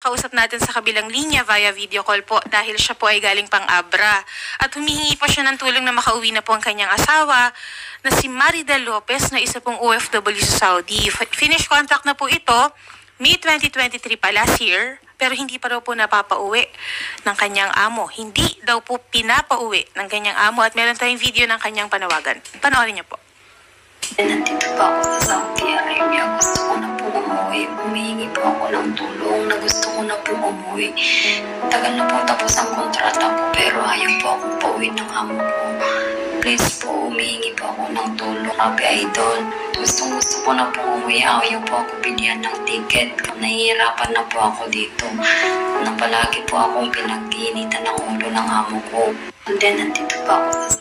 kausap natin sa kabilang linya via video call po dahil siya po ay galing pang Abra. At humihingi po siya ng tulong na makauwi na po ang kanyang asawa na si Maridel Lopez na isa pong OFW sa Saudi. Finish contract na po ito, May 2023 pa last year, pero hindi pa daw po napapauwi ng kanyang amo. Hindi daw po pinapauwi ng kanyang amo at meron tayong video ng kanyang panawagan. Panoorin niyo po. Nandito pa ako sa Saudi Arabia. Gusto ko na po umuwi. Humihingi po ako ng tulong na gusto ko na po umuwi. Tagal na po tapos ang kontrata ko pero ayaw po akong pauwi ng amo ko. Please po, humihingi po ako ng tulong. Happy Idol. Gusto ko na po umuwi. Ayaw po ako bilihan ng ticket. Nahihirapan na po ako dito. Na palagi po akong pinag-iinitan ng ulo ng amo ko. And then, nandito pa ako sa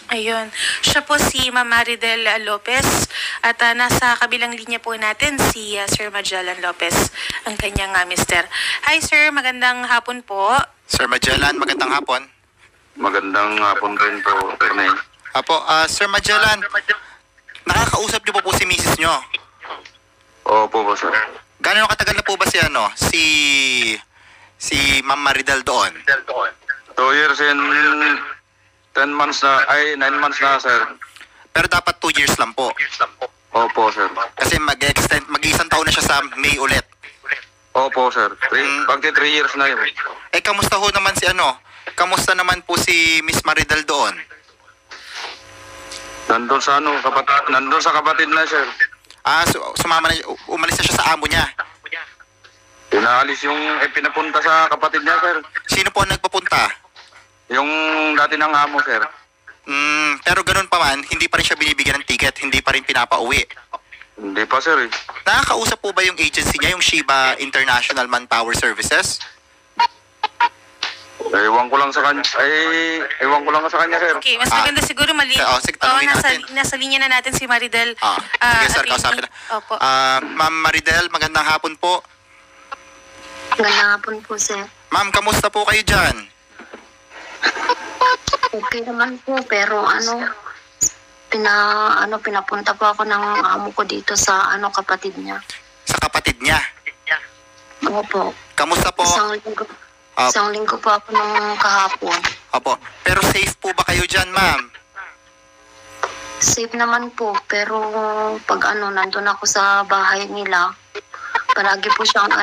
Ayun. Siya po si Ma'am Maridel Lopez at nasa kabilang linya po natin si Sir Magellan Lopez, ang kanyang mister. Hi sir, magandang hapon po. Sir Magellan, magandang hapon. Magandang hapon rin po, Pernay. Apo, Sir Magellan, nakakausap niyo po si misis niyo? Opo po, sir. Gano'n katagal na po ba si Ma'am Maridel doon? 2 years and 10 months na, 9 months na, sir. Pero dapat 2 years lang po. Opo, sir. Kasi mag-extend, mag-isang taon na siya sa May ulit. Opo, sir. Bagti 3 years na yun. Kamusta ho naman kamusta naman po si Miss Maridel doon? Nandun sa kapatid na, sir. Sumama na, umalis na siya sa amo niya. Pinaalis yung, pinapunta sa kapatid niya, sir. Sino po ang nagpapunta? Yung dati ng amo, sir. Pero ganun pa man, hindi pa rin siya binibigyan ng ticket, hindi pa rin pinapauwi. Hindi pa, sir. Nakakausap po ba yung agency niya, yung Shiba International Manpower Services? Ewan ko lang sa kanya, sir. Okay, mas maganda siguro sige, tanungin natin. Nasa linya na natin si Maridel. Sige sir, kausapin na. Opo. Ma'am Maridel, magandang hapon po. Magandang hapon po, sir. Ma'am, kamusta po kayo dyan? Okay naman po, pero pinapunta po ako ng amo ko dito sa kapatid niya. Sa kapatid niya? Opo. Kamusta po? Isang linggo po ako nung kahapon. Opo. Pero safe po ba kayo dyan, ma'am? Safe naman po, pero pag nandun ako sa bahay nila, palagi po siyang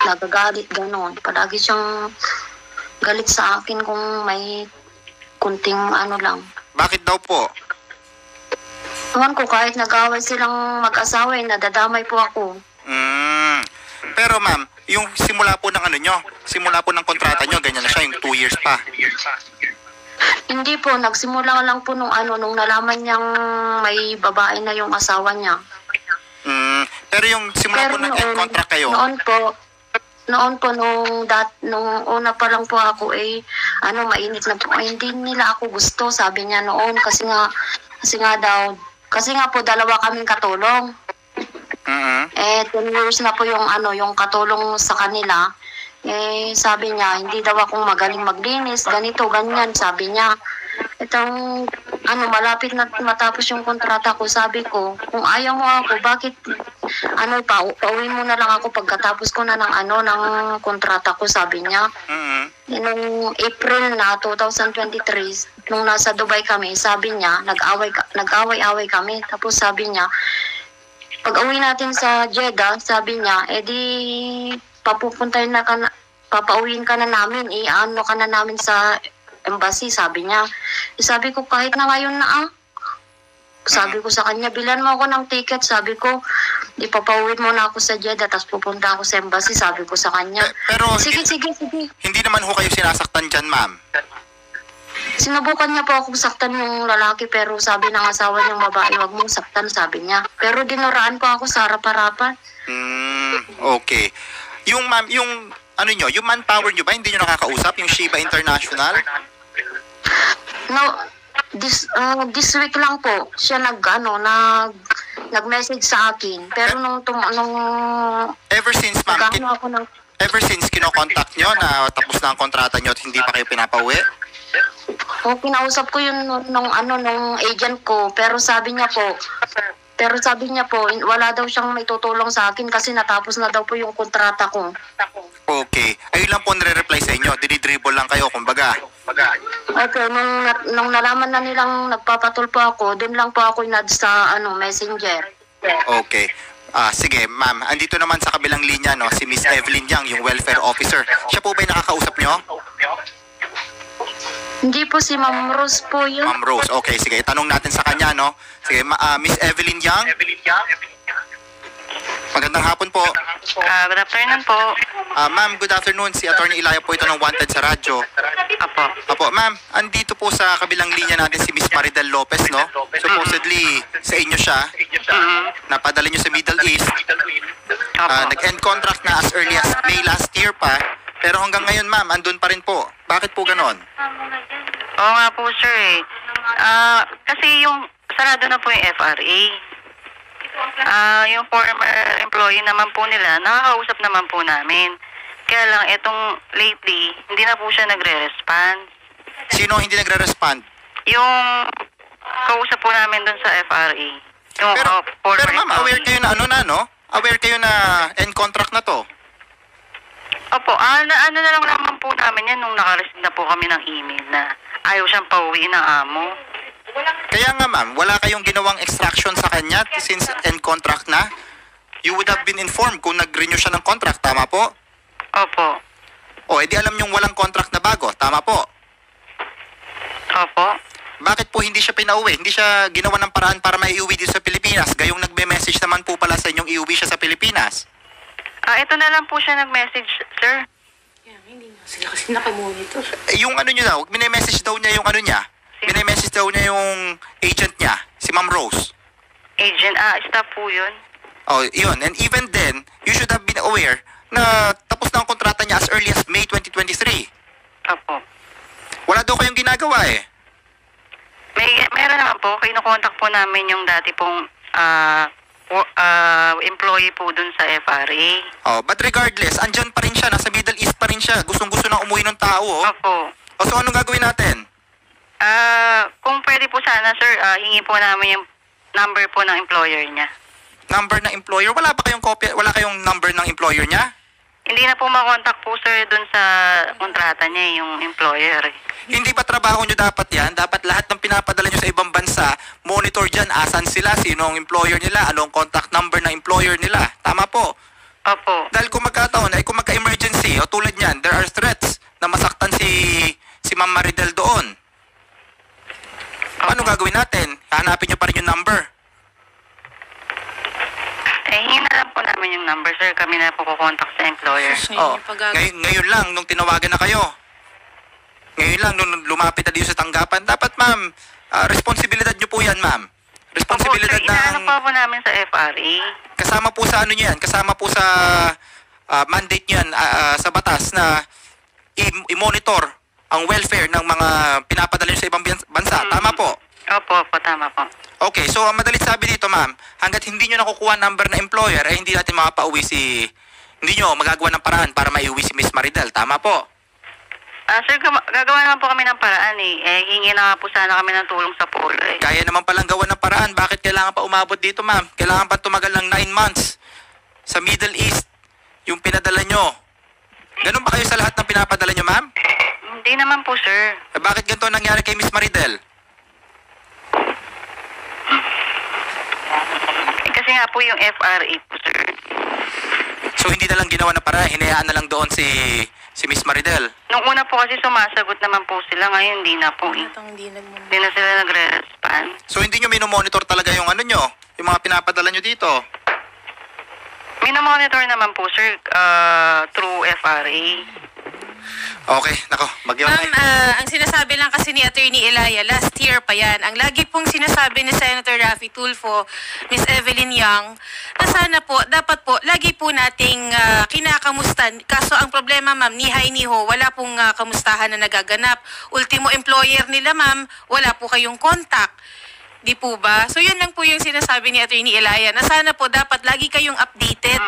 nagagalit ganon. Palagi siyang galit sa akin kung may kunting lang. Bakit daw po? Ewan ko, kahit nag-away silang mag-asawa, nadadamay po ako. Pero ma'am, yung simula po ng simula po ng kontrata nyo, ganyan na siya, yung 2 years pa. Hindi po, nagsimula lang po nung nalaman niyang may babae na yung asawa niya. Pero yung simula po ng contract kayo? Noon po, nung una pa lang po ako, mainit na po. Hindi nila ako gusto, sabi niya noon, kasi nga po, dalawa kaming katulong. 10 years na po yung katulong sa kanila. Sabi niya, hindi daw akong magaling maglinis, ganito, ganyan, sabi niya. Itong, malapit na matapos yung kontrata ko, sabi ko, kung ayaw mo ako, bakit, pauwiin mo na lang ako pagkatapos ko na ng kontrata ko, sabi niya. Noong April na 2023, nung nasa Dubai kami, sabi niya, nag-away-away kami. Tapos sabi niya, pag uwi natin sa Jeddah, sabi niya, papauwiin ka na namin, ka na namin sa embassy, sabi niya. Sabi ko, kahit na ngayon na Sabi ko sa kanya, bilan mo ako ng ticket, sabi ko, ipapauwiin mo na ako sa Jeddah, tapos pupunta ako sa embassy, sabi ko sa kanya. Pero sige. Hindi naman ho kayo sinasaktan dyan, ma'am. Sinubukan niya po akong saktan yung lalaki, pero sabi ng asawa niyang babae, wag mong saktan, sabi niya. Pero dinuraan po ako sa harap-harapan. Okay. Yung ma'am, yung manpower nyo ba, hindi nyo nakakausap, yung Shiba International? No, this week lang po, siya nag-message sa akin. Pero ever since, ma'am, ever since kinokontakt nyo na tapos na ang kontrata nyo at hindi pa kayo pinapauwi? Kinausap ko yun nung agent ko, pero sabi niya po, Pero sabi niya po, wala daw siyang may tutulong sa akin kasi natapos na daw po yung kontrata ko. Okay. Ayun lang po nire-reply sa inyo. Dinidribble lang kayo, kumbaga. Okay, nung nalaman na nilang nagpapatul po ako, doon lang po ako inad sa messenger. Okay. Sige, ma'am. Andito naman sa kabilang linya, no, si Miss Evelyn Yang, yung welfare officer. Siya po ba yung nakakausap nyo? Hindi po, si Ma'am Rose po yun. Ma'am Rose. Okay, sige. Tanong natin sa kanya, no? Sige, Miss Evelyn Yang. Magandang hapon po. Good afternoon po. Ma'am, good afternoon. Si Attorney Ilaya po ito ng Wanted sa radyo. Apo. Apo, ma'am, andito po sa kabilang linya natin si Miss Maridel Lopez, no? Supposedly, sa inyo siya. Napadala nyo sa Middle East. Nag-end contract na as early as May last year pa. Pero hanggang ngayon, ma'am, andun pa rin po. Bakit po ganon? Oo nga po, sir eh. Kasi yung sarado na po yung FRA. Yung former employee naman po nila, nakakausap naman po namin. Kaya lang, itong lately, hindi na po siya nagre-respond. Sino ang hindi nagre-respond? Yung kausap po namin dun sa FRA. Yung Pero ma'am, aware kayo na no? Aware kayo na end contract na to? Opo, ano na lang naman po namin yan nung nakareceive na po kami ng email na ayaw siyang pauwiin ng amo. Kaya nga ma'am, wala kayong ginawang extraction sa kanya since end contract na? You would have been informed kung nag-renew siya ng contract, tama po? Opo. O, edi alam niyong walang contract na bago, tama po? Opo. Bakit po hindi siya pinauwi? Hindi siya ginawa ng paraan para maiuwi dito sa Pilipinas? Gayong nagme-message naman po pala sa inyong iuwi siya sa Pilipinas. Ito na lang po siya nag-message, sir. Hindi na sila kasi nakamonitor. Yung ano niyo daw, message daw niya yung ano niya. Message daw niya yung agent niya, si Ma'am Rose. Agent, staff po yun. Oh, yun. And even then, you should have been aware na tapos na ang kontrata niya as early as May 2023. Opo. Wala daw kayong ginagawa eh. Meron naman po, kinukontak po namin yung dati pong employee po dun sa FRA. Oh, but regardless, andyan pa rin siya, nasa Middle East pa rin siya. Gustong-gusto nang umuwi ng tao, oh. Opo. O, so anong gagawin natin? Kung pwede po sana, sir, hingi po namin yung number po ng employer niya. Number ng employer? Wala ba kayong kopya? Wala kayong number ng employer niya? Hindi na po makontak po, sir, dun sa kontrata niya, yung employer. Hindi ba trabaho nyo dapat yan? Dapat lahat ng pinapadala nyo sa ibang bansa, monitor dyan, asan sila, sino ang employer nila, anong contact number ng employer nila. Tama po? Opo. Dahil kung magkataon, ay kung magka-emergency, o tulad niyan, there are threats na masaktan si Ma'am Maridel doon. Paano gagawin natin? Hanapin nyo pa rin yung number. Hingin na lang po namin yung number, sir. Kami na po kukontak sa employer. Ngayon lang, nung tinawagan na kayo. Ngayon lang, nung lumapit na dito sa tanggapan. Dapat, ma'am, responsibilidad nyo po yan, ma'am. Responsibilidad Opo, sir, inaano ng... po namin sa FRA. Kasama po sa ano nyo yan, kasama po sa mandate nyo yan, sa batas na i-monitor ang welfare ng mga pinapadala nyo sa ibang bansa. Tama po? Opo, tama po. Okay, so ang madalit sabi dito, ma'am, hanggat hindi nyo nakukuha number na employer, ay hindi natin makapauwi hindi nyo magagawa ng paraan para maiuwi si Miss Maridel. Tama po? Sir, gagawa naman po kami ng paraan eh. Hingi na nga po sana kami ng tulong sa polo eh. Kaya naman palang gawa ng paraan. Bakit kailangan pa umabot dito, ma'am? Kailangan pa tumagal ng 9 months sa Middle East yung pinadala nyo. Ganun ba kayo sa lahat ng pinapadala nyo, ma'am? Hindi naman po, sir. Bakit ganito nangyari kay Miss Maridel? Kasi nga po yung FRA po, sir. So hindi na lang ginawa na paraan, hinayaan na lang doon si Miss Maridel. Nung una po kasi sumasagot naman po sila, ngayon hindi na po. Hindi Hindi na sila nagre-respond. So hindi nyo minomonitor talaga yung ano nyo, yung mga pinapadala nyo dito? Minomonitor naman po, sir, through FRA. Okay, nako, Ma'am, ang sinasabi lang kasi ni Attorney Ilaya, last year pa yan, ang lagi pong sinasabi ni Senator Raffy Tulfo, Miss Evelyn Yang, na sana po, dapat po, lagi po nating kinakamustan. Kaso ang problema, ma'am, ni Hay ni Ho, wala pong kamustahan na nagaganap. Ultimo employer nila, ma'am, wala po kayong contact. Di po ba? So, yan lang po yung sinasabi ni Attorney Ilaya na sana po dapat lagi kayong updated.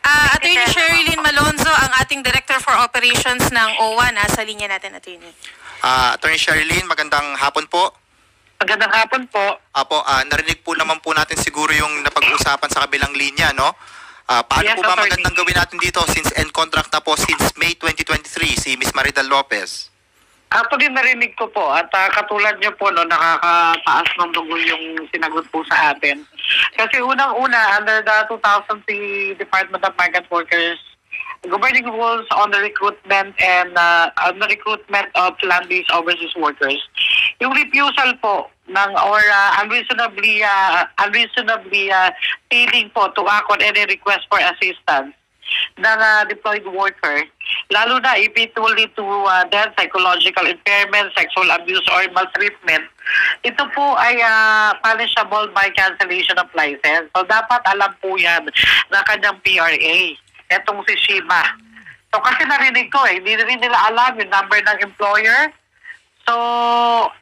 Attorney Sherilyn Malonzo, ang ating Director for Operations ng OWA, nasa linya natin, Attorney. Attorney Sherilyn, magandang hapon po. Magandang hapon po. Apo, narinig po naman po natin siguro yung napag-usapan sa kabilang linya, no? Paano Yes, po ba attorney. magandang gawin natin dito since end contract na po since May 2023 si Miss Maridel Lopez? Actually, narinig ko po at katulad niyo po, no, nakakataas ng dugo yung sinagot po sa atin. Kasi unang-una, under the 2003 Department of Migrant Workers governing rules on the recruitment and on the recruitment of land-based overseas workers, yung refusal po ng or unreasonably failing po to act on any request for assistance ng deployed worker, lalo na if it will lead to death, psychological impairment, sexual abuse, or maltreatment, ito po ay punishable by cancellation of license. So dapat alam po yan na kanyang PRA, etong si Shima. So kasi narinig ko hindi rin nila alam yung number ng employer. So,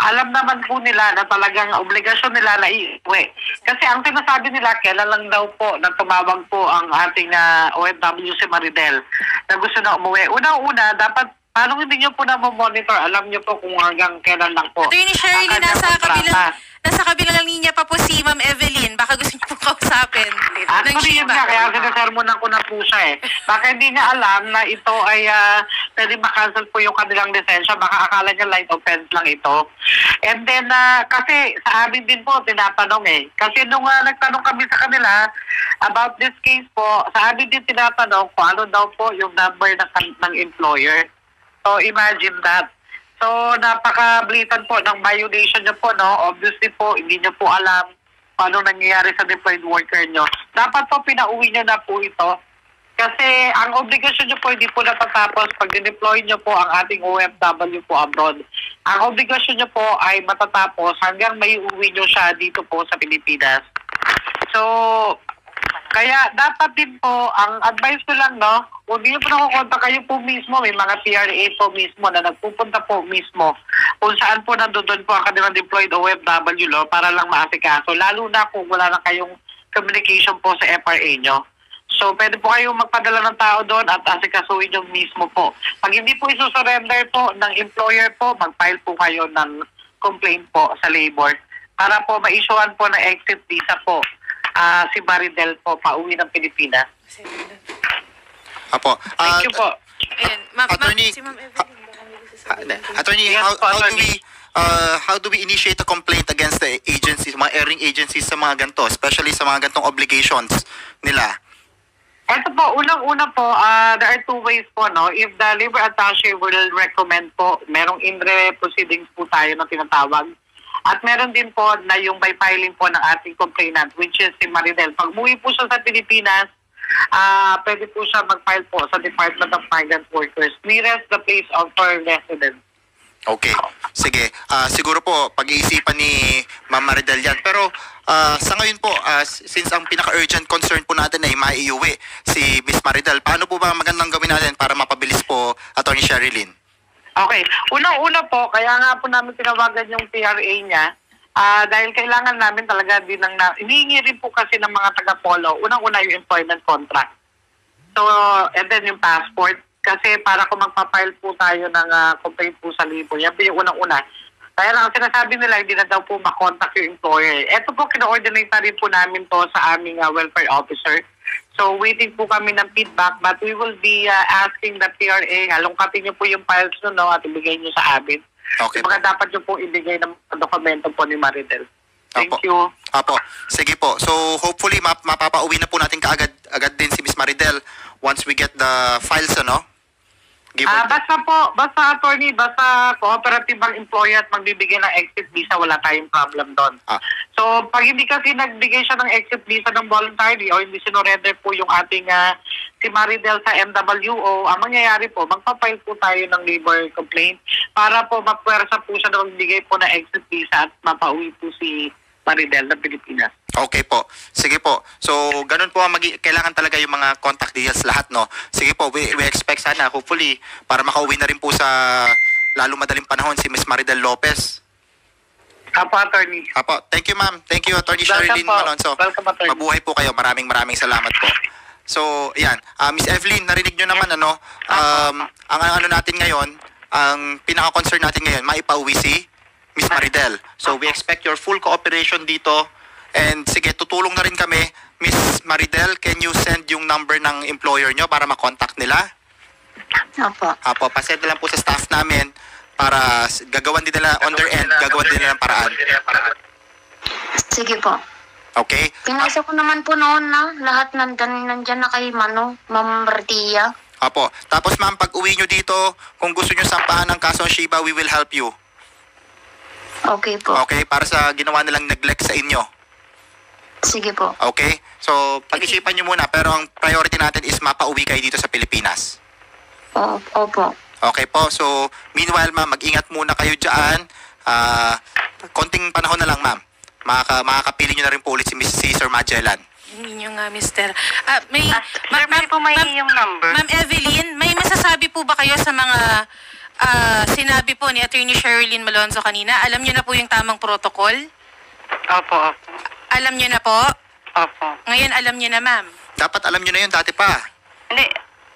alam naman po nila na talagang obligasyon nila na iuwi. Kasi ang sinasabi nila, kailan lang daw po na tumawag po ang ating OFW si Maridel na gusto na umuwi. Unang-una, dapat, paano hindi nyo po na monitor? Alam nyo po kung hanggang kailan lang po. Attorney Shirley, ang kanyang nasa kabilang linya pa po si Ma'am Evelyn. Baka gusto niyo po kausapin. Actually, yun nga, kaya sinasermonan ko na po siya eh. Baka hindi niya alam na ito ay pwede makancel po yung kanilang lisensya. Baka akala niya light offense lang ito. And then, kasi sa amin din po, tinatanong eh. Kasi nung nagtanong kami sa kanila about this case po, sa amin din tinatanong kung ano daw po yung number ng employer. So, imagine that. So, napaka-blatant po ng violation nyo po, no? Obviously po, hindi nyo po alam paano nangyayari sa deployed worker nyo. Dapat po, pinauwi nyo na po ito. Kasi ang obligasyon nyo po, hindi po natatapos pag dineploy nyo po ang ating OFW po abroad. Ang obligasyon nyo po ay matatapos hanggang may uwi nyo siya dito po sa Pilipinas. So, kaya dapat din po, ang advice ko lang, no, kung hindi nyo po nakukonta kayo po mismo, may mga PRA po mismo na nagpupunta po mismo kung saan po nandoon po ang kanilang deployed OFW para lang maasikaso, lalo na kung wala na kayong communication po sa FRA nyo. So, pwede po kayong magpadala ng tao doon at asikasuhin nyo mismo po. Pag hindi po isusurrender po ng employer po, mag-file po kayo ng complaint po sa labor para po ma-issuean po ng exit visa po si Maridel po pauwi ng Pilipinas. Apo. Thank you po. Ayan, Attorney, si Ma'am Evelyn. baka may gusto sabihin. Attorney, Yes, po, attorney. how do we initiate a complaint against the agencies, mga airing agencies sa mga ganito, especially sa mga ganitong obligations nila? Ito po, unang-una po, there are two ways po, no? If the labor attaché will recommend po, merong in-re proceedings po tayo na tinatawag. At meron din po na yung by filing po ng ating complainant, which is si Maridel. Pag umuwi po siya sa Pilipinas, pwede po siya mag-file po sa Department of Migrant Workers nearest the place of her residence. Okay. Sige. Siguro po, pag-iisipan ni Ma'am Maridel yan. Pero sa ngayon po, since ang pinaka-urgent concern po natin ay maiuwi si Miss Maridel, paano po ba magandang gawin natin para mapabilis po, Attorney Sherilyn? Okay. Unang-una po, kaya nga po namin tinawagan yung PRA niya, dahil kailangan namin talaga din hinihingi rin po kasi ng mga taga-polo, unang-una yung employment contract. So, and then yung passport. Kasi para kung magpa-file po tayo ng complaint po sa libo, yan po yung unang-una. Kaya lang, sinasabi nila, hindi na daw po makontak yung employer. Ito po, kino-ordinate na rin po namin to sa aming welfare officer. So, waiting po kami ng feedback, but we will be asking the PRA, halongkatin niyo po yung files nyo, no, at ibigay niyo sa amin. Okay. Yung mga dapat nyo po ibigay ng dokumento po ni Maridel. Thank Apo. you. Apo. Sige po. So, hopefully, mapapauwi na po natin agad din si Miss Maridel once we get the files, ano? Basta attorney, basta cooperative ang employer at magbibigay ng exit visa, wala tayong problem doon. So, pag hindi kasi nagbigay siya ng exit visa ng voluntary o hindi sinorender po yung ating si Maridel sa MWO, ang mangyayari po, magpa-file po tayo ng labor complaint para po mapwersa po siya na magbigay po ng exit visa at mapauwi po si Maridel ng Pilipinas. Okay po. Sige po. So, ganun po ang kailangan talaga yung mga contact details lahat, no? Sige po, we expect sana, hopefully, para makauwi na rin po sa lalo madaling panahon si Miss Maridel Lopez. Apo, attorney. Apo, thank you ma'am. Thank you, Attorney Welcome Sherilyn po. Malonzo. Welcome, attorney. Mabuhay po kayo. Maraming salamat po. So, yan. Miss Evelyn, narinig nyo naman, ano, ang ano natin ngayon, ang pinaka-concern natin ngayon, maipauwi si Miss Maridel. So we expect your full cooperation dito. And sige, tutulong na rin kami. Miss Maridel, can you send yung number ng employer nyo para makontakt nila? Opo. Apo, pasend na lang po sa staff namin para gagawan din nila on their end, gagawan din nila ng paraan. Sige po. Okay? Pinasa ko naman po noon na lahat nandyan na kay Ma'am Martia. Apo. Tapos ma'am, pag uwi nyo dito, kung gusto nyo sampahan ng kasong Shiba, we will help you. Okay po. Okay? Para sa ginawa nilang neglect sa inyo. Sige po. Okay? So, pag-isipan nyo muna, pero ang priority natin is mapauwi kayo dito sa Pilipinas. Opo. Okay po. So, meanwhile ma'am, mag-ingat muna kayo dyan. Konting panahon na lang ma'am. Makakapili nyo na rin po ulit si Sir Magellan. Hindi nyo nga, mister. May, Sir, pwede po may yung number. Ma'am Evelyn, may masasabi po ba kayo sa mga sinabi po ni Attorney Sherilyn Malonzo kanina? Alam nyo na po yung tamang protocol? Opo. Alam nyo na po? Opo. Ngayon alam nyo na, ma'am. Dapat alam nyo na yun dati pa. Hindi,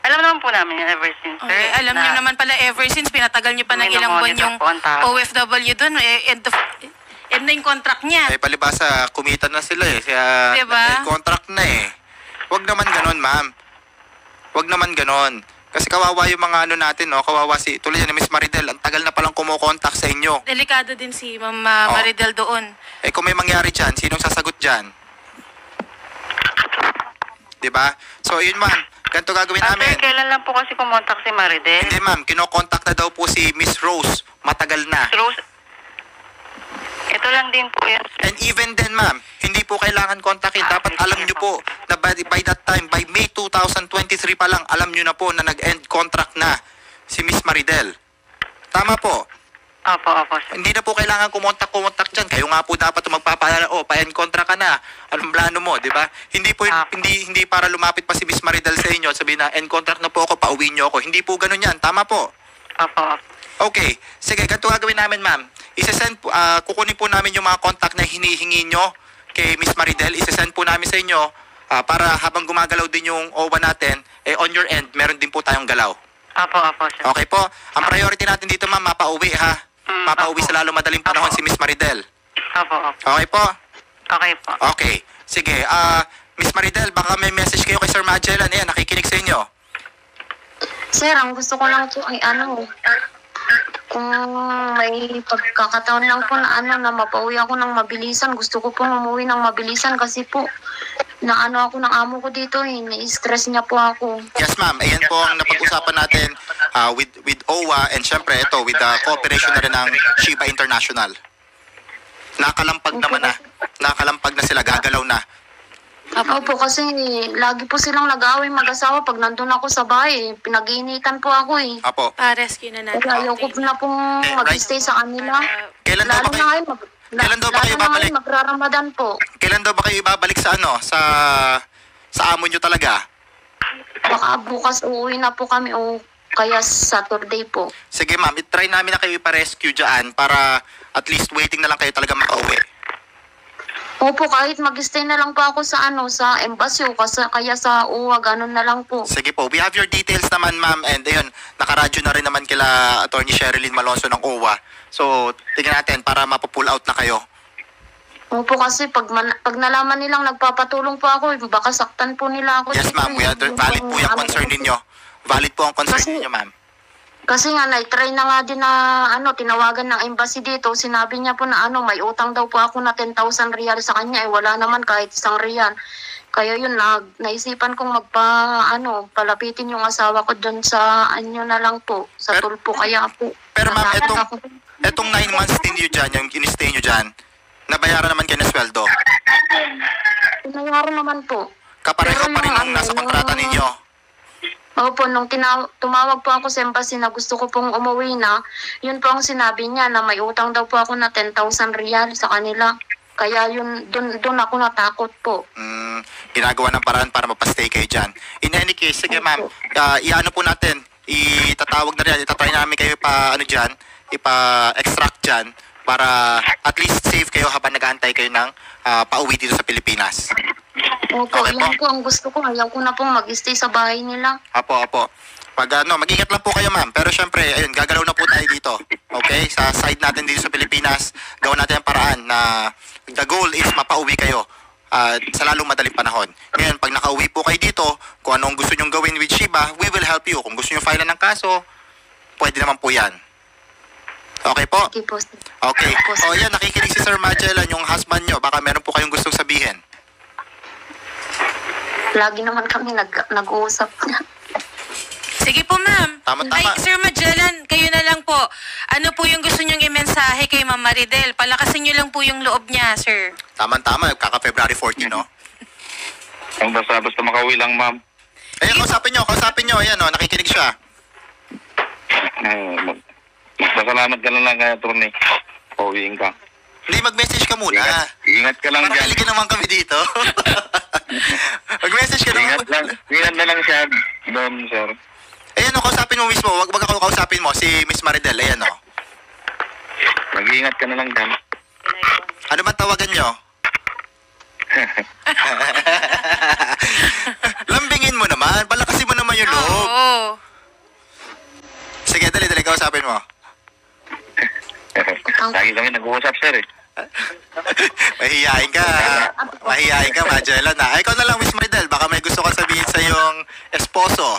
alam naman po namin yan ever since, sir. Okay, alam nyo naman pala ever since pinatagal nyo pa ng ilang buwan yung OFW doon. End na yung contract niya. Palibasa, kumita na sila Kaya, Diba? contract na Huwag naman ganon, ma'am. Huwag naman ganon. Kasi kawawa yung mga natin, no? Kawawa tulad yan ni Miss Maridel, ang tagal na palang kumukontak sa inyo. Delikado din si Ma'am Maridel doon. Kung may mangyari dyan, sinong sasagot dyan? Diba? So, yun ma'am. Ganito gagawin namin. Sir, kailan lang po kasi kumontak si Maridel? Hindi ma'am, kinokontak na daw po si Miss Rose. Matagal na. Rose, ito lang din po yan. And even then ma'am, hindi po kailangan kontakin. Dapat alam nyo po na by that time, by May 2023 pa lang, alam nyo na po na nag-end contract na si Miss Maridel. Tama po. Opo, sir. Hindi na po kailangan kumontak dyan. Kayo nga po dapat magpapaalala, pa-end contract ka na. Anong plano mo, di ba? Hindi po, hindi para lumapit pa si Miss Maridel sa inyo at sabihin na, end contract na po ako, pauwi nyo ako. Hindi po ganun yan. Tama po. Opo. Okay. Sige, ganito gagawin namin, ma'am. Kukunin po namin yung mga contact na hinihingi nyo kay Miss Maridel. Isesend po namin sa inyo para habang gumagalaw din yung OWA natin, on your end, meron din po tayong galaw. Opo, sir. Okay po. Ang priority natin dito, ma'am, mapauwi ha. Mapauwi sa lalo madaling panahon si Miss Maridel. Opo. Okay po? Okay po. Okay. Sige. Miss Maridel, baka may message kayo kay Sir Magellan. Ayan, nakikinig sa inyo. Sir, ang gusto ko lang po ay kung may pagkakataon lang po na na mapauwi ako ng mabilisan, gusto ko po umuwi ng mabilisan kasi po na ako ng amo ko dito na-stress niya po ako. Yes, ma'am. Ayan po ang napag-usapan natin with OWA and syempre ito with the cooperation na rin ng Shiba International. Nakalampag naman na. Nakalampag na sila, gagalaw na. Opo, kasi lagi po silang nag-aaway mag-asawa pag nandun ako sa bahay. Pinag-iinitan po ako Apo. Rescue na natin. Kaya ayaw ko na pong mag-stay sa kanila. Kailan daw ba kayo? Kailan daw ba kayo babalik? Magra-Ramadan po. Kailan daw ba kayo ibabalik sa sa amo nyo talaga? Baka bukas uuwi na po kami o kaya Saturday po. Sige ma'am, try namin na kayo ipa-rescue dyan para at least waiting na lang kayo talaga makauwi. Opo, kahit mag-stay na lang po ako sa sa embassy o kaya sa UWA, ganun na lang po. Sige po, we have your details naman ma'am and ayun, nakaradyo na rin naman kila Attorney Sherilyn Malonzo ng OWA. So, tingnan natin para mapupull out na kayo. Opo, kasi pag nalaman nilang nagpapatulong po ako, baka saktan po nila ako. Yes ma'am, valid po yung concern ninyo. Valid po ang concern ninyo ma'am. Kasi nga, na-try na nga din na tinawagan ng embassy dito. Sinabi niya po na may utang daw po ako na 10,000 riyal sa kanya. Wala naman kahit 1 riyal. Kaya yun, naisipan kong palapitin yung asawa ko dun sa na lang po. Sa tulpo kaya po. Pero ma'am, etong 9 months din nyo dyan, yung in-stay nyo dyan, nabayaran naman kayo na sweldo? Nabayaran naman po. Kapareho pa rin ang nasa kontrata ninyo? Opo, nung tumawag po ako sa embassy na gusto ko pong umuwi na, yun po ang sinabi niya na may utang daw po ako na 10,000 riyal sa kanila. Kaya yun, dun ako natakot po. Ginagawa ng paraan para mapastay kayo dyan. In any case, sige ma'am, iano po natin, itatawag na rin, itatry namin kayo ipa-extract dyan para at least safe kayo habang nag-aantay kayo ng pauwi dito sa Pilipinas. Opo, Okay yun po. po ang gusto ko. Ayaw ko na pong mag-stay sa bahay nila. Apo. Mag-ingat lang po kayo, ma'am. Pero syempre, ayun, gagalaw na po tayo dito. Okay? Sa side natin dito sa Pilipinas, gawin natin ang paraan na the goal is mapauwi kayo sa lalong madaling panahon. Ngayon, pag nakauwi po kayo dito, kung anong gusto nyong gawin with Shiba, we will help you. Kung gusto nyo file ng kaso, pwede naman po yan. Okay po? Sige po, sir. Okay. Opo, sir. O yan, nakikinig si Sir Magellan, yung husband nyo. Baka meron po kayong gustong sabihin. Lagi naman kami nag-uusap na. Sige po, ma'am. Tama-tama. Ay, Sir Magellan, kayo na lang po. Ano po yung gusto nyong imensahe kay Ma'am Maridel? Palakasin nyo lang po yung loob niya, sir. Tama-tama, kaka-February 14, no? Ang basta makauwi lang, ma'am. Ayan, kausapin nyo. Ayan, no, nakikinig siya. Magpasalamat ka na lang kay attorney. Pauwiin ka. Hindi, mag-message ka muna. Ingat ka lang Para dyan. haligin naman kami dito. Mag-message ka naman. Ingat na lang siya doon, sir. Ayan, no, kausapin mo mismo. Wag ako kausapin mo, si Miss Maridel. Ayan, no. Mag-iingat ka na lang dyan. Ano man tawagan nyo? Lambingin mo naman. Palakasin mo naman yung loob. Oo. Sige, dali, kausapin mo. Lagi kami nag-uusap, sir eh. Mahihain ka, Magellan. Ay, ikaw na lang, Miss Maridel. Baka may gusto kang sabihin sa iyong esposo.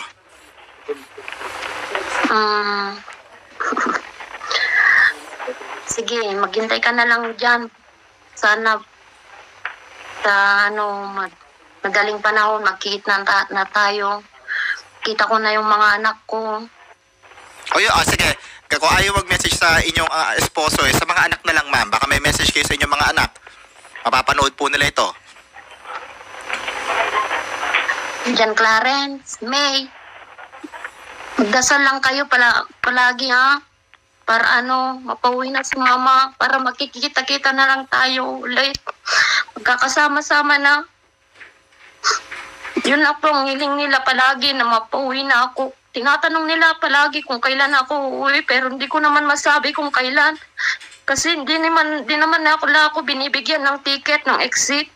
Sige, maghintay ka na lang dyan. Sana sa madaling panahon, magkita na tayo. Kita ko na yung mga anak ko. O yun, sige. Kung ayaw mag-message sa inyong esposo, sa mga anak na lang, ma'am. Baka may message kayo sa inyong mga anak. Mapapanood po nila ito. Diyan, Clarence, May. Magdasal lang kayo palagi, ha? Para mapauwi na si mama. Para makikita-kita na lang tayo ulit. Magkakasama-sama na. Yun na po ang hiling nila palagi na mapauwi na ako. Tinatanong nila palagi kung kailan ako uuwi, pero hindi ko naman masabi kung kailan. Kasi di naman ako binibigyan ng ticket, ng exit.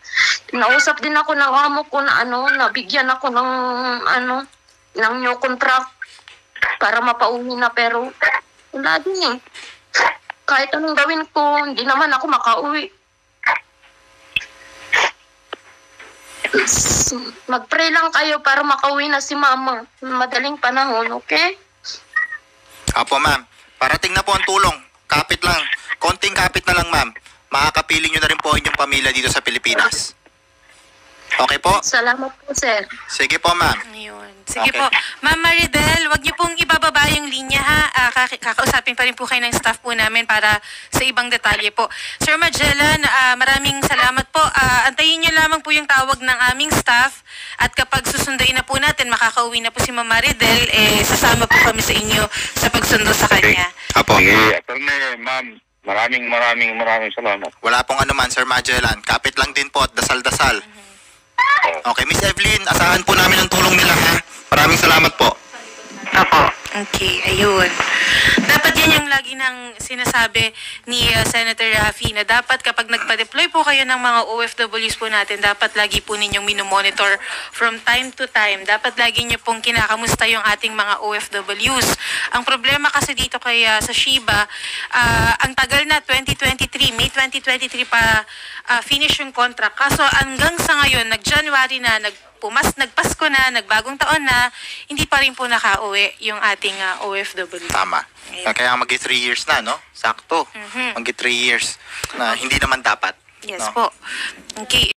Kinausap din ako ng amo ko na nabigyan ako ng new contract para mapauwi na, pero wala din eh. Kahit anong gawin ko, hindi naman ako makauwi. Mag-pray lang kayo para makauwi na si mama. Madaling panahon, okay? Apo, ma'am. Parating na po ang tulong. Kapit lang. Konting kapit na lang, ma'am. Makakapiling nyo na rin po ang inyong pamilya dito sa Pilipinas. Okay po? Salamat po, sir. Sige po, ma'am. Ayun. Sige Okay. po. Ma'am Maridel, wag niyo pong ibababa yung linya, ha? Kakausapin pa rin po kayo ng staff po namin para sa ibang detalye po. Sir Magellan, maraming salamat po. Antayin niyo lamang po yung tawag ng aming staff at kapag susunduin na po natin, makakauwi na po si Ma'am Maridel, sasama po kami sa inyo sa pagsundo sa kanya. Apo. Sige, attorney, ma'am. Maraming salamat. Wala pong anuman, Sir Magellan. Kapit lang din po at dasal-dasal. Okay, Miss Evelyn, asahan po namin ang tulong nila, ha? Maraming salamat po. Opo. Okay, ayun. Dapat yan yung lagi nang sinasabi ni Senator Raffy na dapat kapag nagpa-deploy po kayo ng mga OFWs po natin, dapat lagi po ninyong minomonitor from time to time. Dapat lagi nyo pong kinakamusta yung ating mga OFWs. Ang problema kasi dito kay sa Shiba, ang tagal na 2023, May 2023 pa finish yung contract. Kaso hanggang sa ngayon, nag-January na, nagpasko na, nagbagong taon na, hindi pa rin po nakauwi yung ating OFW. Tama. Ayun. Kaya magi 3 years na, no? Sakto. Magi 3 years na hindi naman dapat. Yes no? po. Okay.